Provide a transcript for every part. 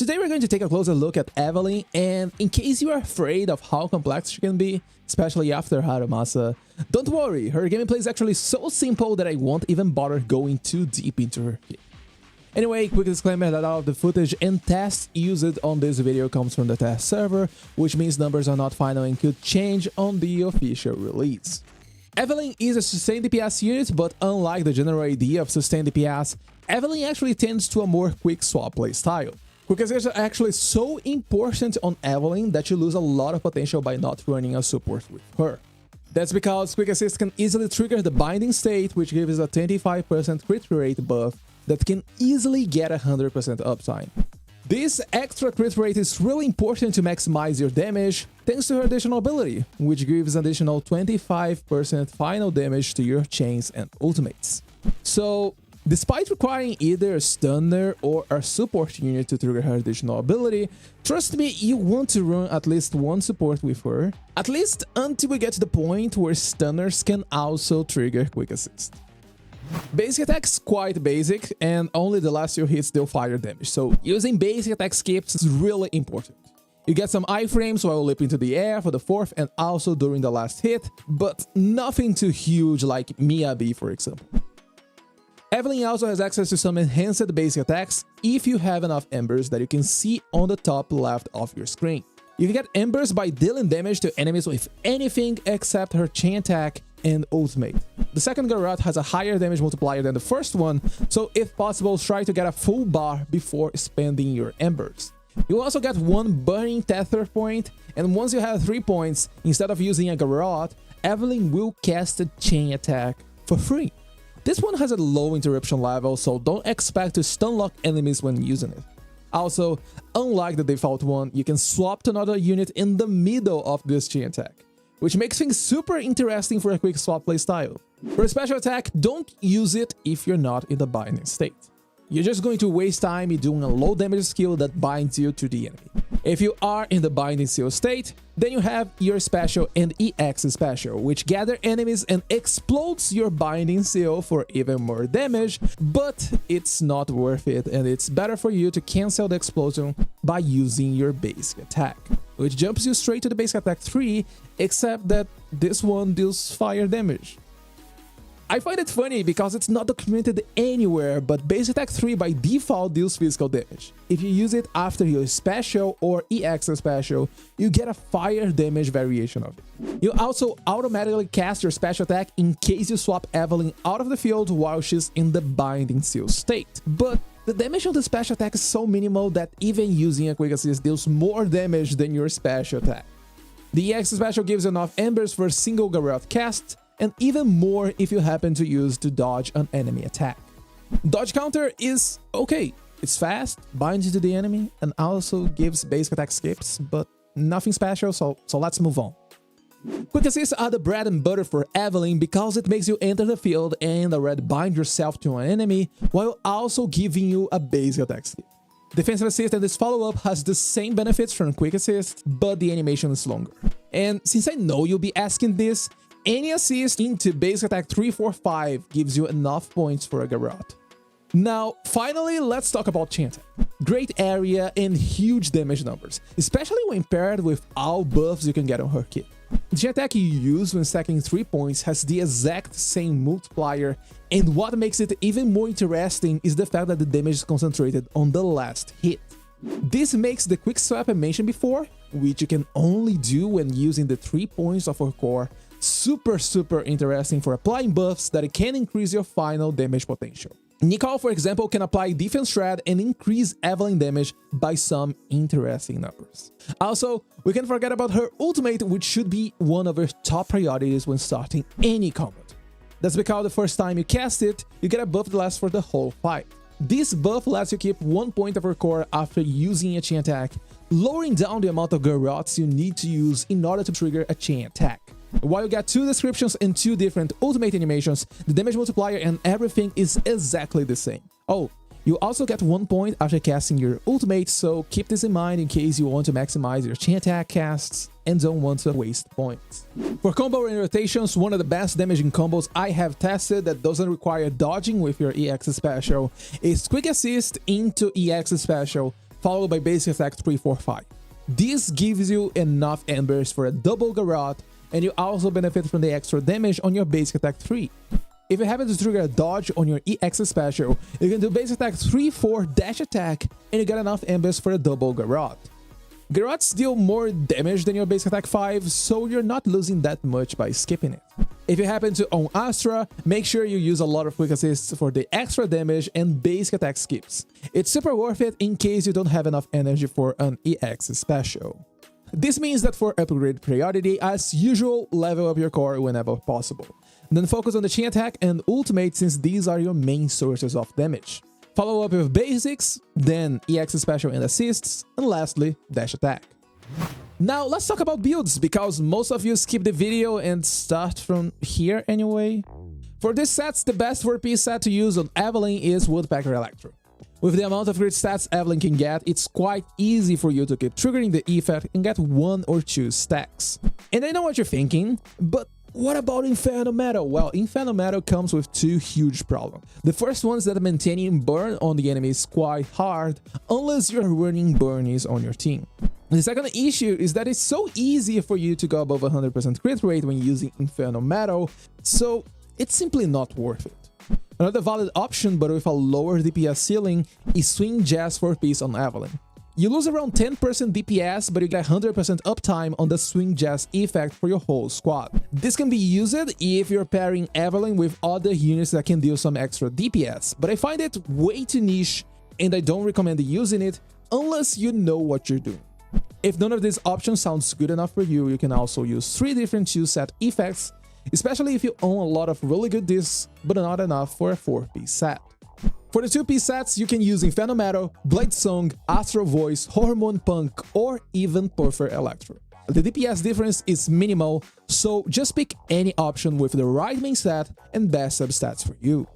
Today we're going to take a closer look at Evelyn, and in case you are afraid of how complex she can be, especially after Harumasa, don't worry, her gameplay is actually so simple that I won't even bother going too deep into her kit. Anyway, quick disclaimer that all of the footage and tests used on this video comes from the test server, which means numbers are not final and could change on the official release. Evelyn is a sustained DPS unit, but unlike the general idea of sustained DPS, Evelyn actually tends to a more quick swap playstyle. Quick assists are actually so important on Evelyn that you lose a lot of potential by not running a support with her. That's because quick assist can easily trigger the binding state, which gives a 25% crit rate buff that can easily get 100% uptime. This extra crit rate is really important to maximize your damage thanks to her additional ability, which gives additional 25% final damage to your chains and ultimates. So, despite requiring either a stunner or a support unit to trigger her additional ability, trust me, you want to run at least one support with her, at least until we get to the point where stunners can also trigger quick assist. Basic attack is quite basic, and only the last few hits deal fire damage, so using basic attack skips is really important. You get some iframes while leaping into the air for the fourth and also during the last hit, but nothing too huge like Miyabi, for example. Evelyn also has access to some enhanced basic attacks if you have enough embers that you can see on the top left of your screen. You can get embers by dealing damage to enemies with anything except her chain attack and ultimate. The second Garrote has a higher damage multiplier than the first one, so if possible, try to get a full bar before spending your embers. You also get one burning tether point, and once you have 3 points, instead of using a Garrote, Evelyn will cast a chain attack for free. This one has a low interruption level, so don't expect to stunlock enemies when using it. Also, unlike the default one, you can swap to another unit in the middle of this chain attack, which makes things super interesting for a quick swap playstyle. For a special attack, don't use it if you're not in the binding state. You're just going to waste time doing a low damage skill that binds you to the enemy. If you are in the binding seal state, then you have your special and EX special, which gather enemies and explodes your binding seal for even more damage, but it's not worth it, and it's better for you to cancel the explosion by using your basic attack, which jumps you straight to the basic attack 3, except that this one deals fire damage. I find it funny because it's not documented anywhere, but basic attack 3 by default deals physical damage. If you use it after your special or EX special, you get a fire damage variation of it. You also automatically cast your special attack in case you swap Evelyn out of the field while she's in the binding seal state. But the damage on the special attack is so minimal that even using a quick assist deals more damage than your special attack. The EX special gives enough embers for a single Garrote cast, and even more if you happen to use to dodge an enemy attack. Dodge counter is okay. It's fast, binds you to the enemy, and also gives basic attack skips, but nothing special, so let's move on. Quick assists are the bread and butter for Evelyn because it makes you enter the field and already bind yourself to an enemy while also giving you a basic attack skip. Defensive assist and this follow-up has the same benefits from quick assist, but the animation is longer. And since I know you'll be asking this, any assist into basic attack 3, 4, 5 gives you enough points for a Garrote. Now, finally, let's talk about chain attack. Great area and huge damage numbers, especially when paired with all buffs you can get on her kit. The chain attack you use when stacking 3 points has the exact same multiplier, and what makes it even more interesting is the fact that the damage is concentrated on the last hit. This makes the quick swap I mentioned before, which you can only do when using the 3 points of her core, super interesting for applying buffs that can increase your final damage potential. Nicole, for example, can apply defense shred and increase Evelyn damage by some interesting numbers. Also, we can't forget about her ultimate, which should be one of her top priorities when starting any combat. That's because the first time you cast it, you get a buff that lasts for the whole fight. This buff lets you keep 1 point of her core after using a chain attack, lowering down the amount of Garrotes you need to use in order to trigger a chain attack. While you get 2 descriptions and 2 different ultimate animations, the damage multiplier and everything is exactly the same. Oh, you also get 1 point after casting your ultimate, so keep this in mind in case you want to maximize your chain attack casts and don't want to waste points. For combo and rotations, one of the best damaging combos I have tested that doesn't require dodging with your EX special is Quick Assist into EX special followed by basic attack 3, 4, 5. This gives you enough embers for a double garrote, and you also benefit from the extra damage on your basic attack 3. If you happen to trigger a dodge on your EX special, you can do basic attack 3, 4 dash attack, and you get enough embers for a double garrote. Garrotes deal more damage than your basic attack 5, so you're not losing that much by skipping it. If you happen to own Astra, make sure you use a lot of quick assists for the extra damage and basic attack skips. It's super worth it in case you don't have enough energy for an EX special. This means that for upgrade priority, as usual, level up your core whenever possible. Then focus on the chain attack and ultimate since these are your main sources of damage. Follow up with basics, then EX special and assists, and lastly, dash attack. Now let's talk about builds, because most of you skip the video and start from here anyway. For these sets, the best 4-piece set to use on Evelyn is Woodpecker Electro. With the amount of crit stats Evelyn can get, it's quite easy for you to keep triggering the effect and get 1 or 2 stacks. And I know what you're thinking, but what about Inferno Metal? Well, Inferno Metal comes with 2 huge problems. The first one is that maintaining burn on the enemy is quite hard unless you're running burnies on your team. The second issue is that it's so easy for you to go above 100% crit rate when using Inferno Metal, so it's simply not worth it. Another valid option, but with a lower DPS ceiling, is Swing Jazz 4-piece on Evelyn. You lose around 10% DPS, but you get 100% uptime on the Swing Jazz effect for your whole squad. This can be used if you're pairing Evelyn with other units that can deal some extra DPS, but I find it way too niche and I don't recommend using it unless you know what you're doing. If none of these options sounds good enough for you, you can also use 3 different 2-set effects, especially if you own a lot of really good discs, but not enough for a 4-piece set. For the 2-piece sets, you can use Inferno Metal, Blade Song, Astral Voice, Hormone Punk, or even Puffer Electro. The DPS difference is minimal, so just pick any option with the right main stat and best substats for you.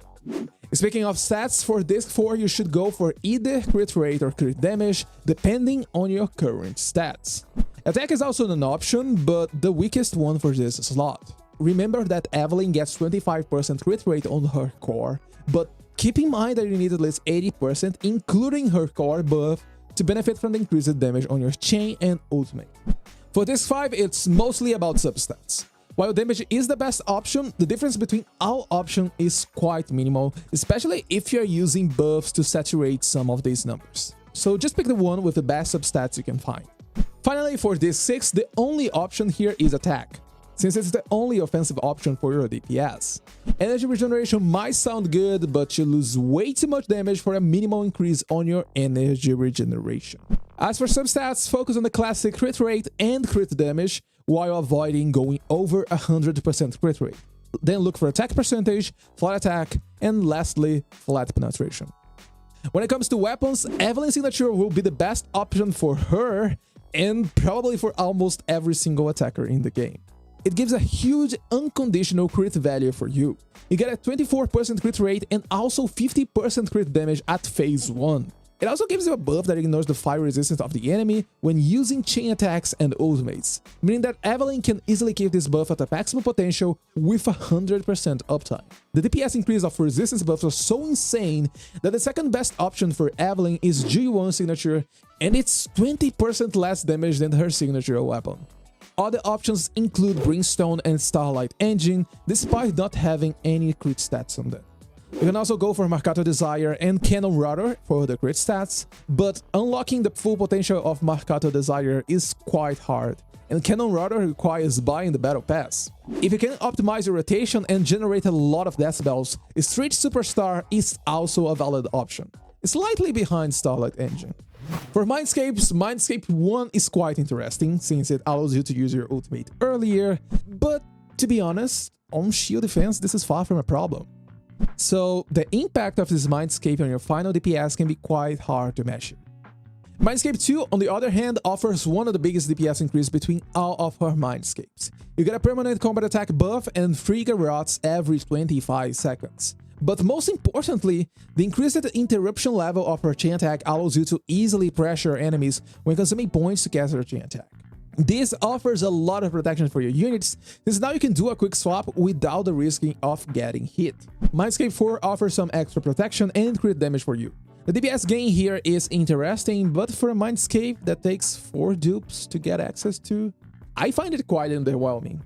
Speaking of stats, for Disc 4 you should go for either crit rate or crit damage, depending on your current stats. Attack is also an option, but the weakest one for this slot. Remember that Evelyn gets 25% crit rate on her core, but keep in mind that you need at least 80%, including her core buff, to benefit from the increased damage on your chain and ultimate. For Disc 5, it's mostly about substats. While damage is the best option, the difference between all options is quite minimal, especially if you're using buffs to saturate some of these numbers. So just pick the one with the best substats you can find. Finally, for Disc 6, the only option here is attack, since it's the only offensive option for your DPS. Energy regeneration might sound good, but you lose way too much damage for a minimal increase on your energy regeneration. As for substats, focus on the classic crit rate and crit damage, while avoiding going over 100% crit rate. Then look for attack percentage, flat attack, and lastly, flat penetration. When it comes to weapons, Evelyn's signature will be the best option for her, and probably for almost every single attacker in the game. It gives a huge unconditional crit value for you. You get a 24% crit rate and also 50% crit damage at phase 1. It also gives you a buff that ignores the fire resistance of the enemy when using chain attacks and ultimates, meaning that Evelyn can easily keep this buff at a maximum potential with 100% uptime. The DPS increase of resistance buffs are so insane that the second best option for Evelyn is G1 signature, and it's 20% less damage than her signature weapon. Other options include Brimstone and Starlight Engine, despite not having any crit stats on them. You can also go for Marcato Desire and Cannon Rudder for the crit stats, but unlocking the full potential of Marcato Desire is quite hard, and Cannon Rudder requires buying the Battle Pass. If you can optimize your rotation and generate a lot of decibels, Street Superstar is also a valid option, slightly behind Starlight Engine. For Mindscapes, Mindscape 1 is quite interesting, since it allows you to use your ultimate earlier, but to be honest, on shield defense this is far from a problem. So the impact of this Mindscape on your final DPS can be quite hard to measure. Mindscape 2, on the other hand, offers one of the biggest DPS increase between all of her Mindscapes. You get a permanent combat attack buff and 3 garrotes every 25 seconds. But most importantly, the increased interruption level of her chain attack allows you to easily pressure enemies when consuming points to cast her chain attack. This offers a lot of protection for your units, since now you can do a quick swap without the risking of getting hit. Mindscape 4 offers some extra protection and crit damage for you. The DPS gain here is interesting, but for a Mindscape that takes 4 dupes to get access to, I find it quite underwhelming.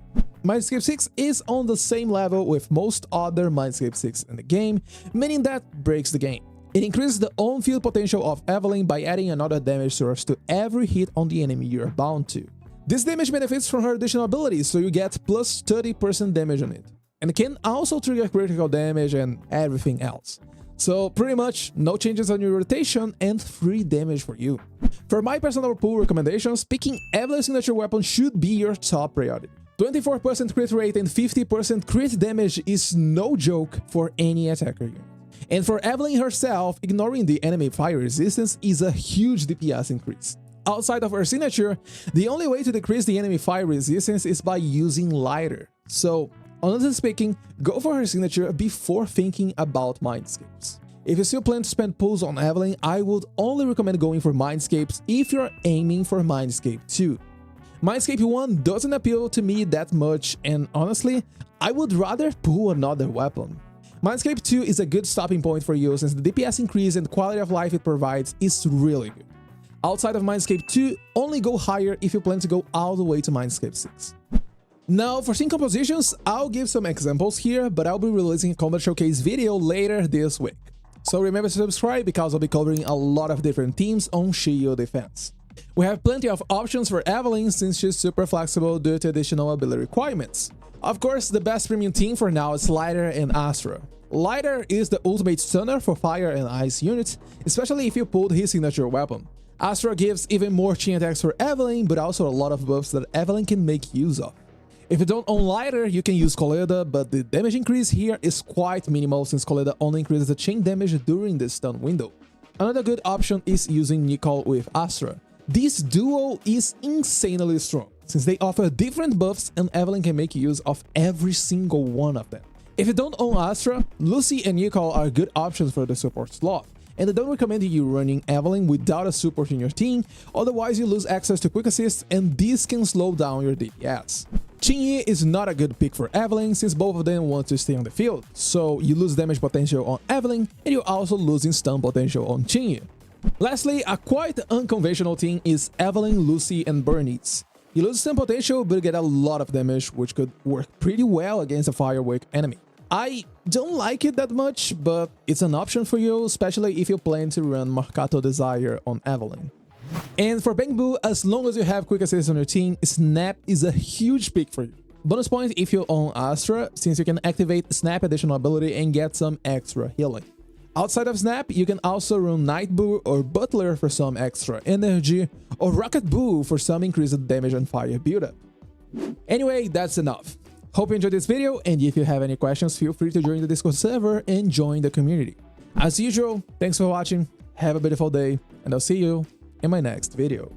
Mindscape 6 is on the same level with most other Mindscape 6 in the game, meaning that breaks the game. It increases the on-field potential of Evelyn by adding another damage source to every hit on the enemy you are bound to. This damage benefits from her additional abilities, so you get plus 30% damage on it. And it can also trigger critical damage and everything else. So pretty much no changes on your rotation and free damage for you. For my personal pool recommendations, picking Evelyn's signature weapon should be your top priority. 24% crit rate and 50% crit damage is no joke for any attacker unit. And for Evelyn herself, ignoring the enemy fire resistance is a huge DPS increase. Outside of her signature, the only way to decrease the enemy fire resistance is by using lighter. So, honestly speaking, go for her signature before thinking about Mindscapes. If you still plan to spend pulls on Evelyn, I would only recommend going for Mindscapes if you're aiming for Mindscape 2. Mindscape 1 doesn't appeal to me that much, and honestly, I would rather pull another weapon. Mindscape 2 is a good stopping point for you since the DPS increase and quality of life it provides is really good. Outside of Mindscape 2, only go higher if you plan to go all the way to Mindscape 6. Now, for scene compositions, I'll give some examples here, but I'll be releasing a combat showcase video later this week. So remember to subscribe because I'll be covering a lot of different themes on shield defense. We have plenty of options for Evelyn since she's super flexible due to additional ability requirements. Of course, the best premium team for now is Lighter and Astra. Lighter is the ultimate stunner for fire and ice units, especially if you pulled his signature weapon. Astra gives even more chain attacks for Evelyn, but also a lot of buffs that Evelyn can make use of. If you don't own Lighter, you can use Coleda, but the damage increase here is quite minimal since Coleda only increases the chain damage during the stun window. Another good option is using Nicole with Astra. This duo is insanely strong, since they offer different buffs and Evelyn can make use of every single one of them. If you don't own Astra, Lucy and Nicole are good options for the support slot, and I don't recommend you running Evelyn without a support in your team, otherwise you lose access to quick assists and this can slow down your DPS. Qingyi is not a good pick for Evelyn since both of them want to stay on the field, so you lose damage potential on Evelyn and you're also losing stun potential on Qingyi. Lastly, a quite unconventional team is Evelyn, Lucy, and Bernice. You lose stun potential but you get a lot of damage, which could work pretty well against a firework enemy. I don't like it that much, but it's an option for you, especially if you plan to run Marcato Desire on Evelyn. And for Bangboos, as long as you have quick assist on your team, Snap is a huge pick for you. Bonus point if you own Astra, since you can activate Snap additional ability and get some extra healing. Outside of Snap, you can also run Nightboo or Butler for some extra energy, or Rocket Boo for some increased damage and fire buildup. Anyway, that's enough. Hope you enjoyed this video, and if you have any questions, feel free to join the Discord server and join the community. As usual, thanks for watching, have a beautiful day, and I'll see you in my next video.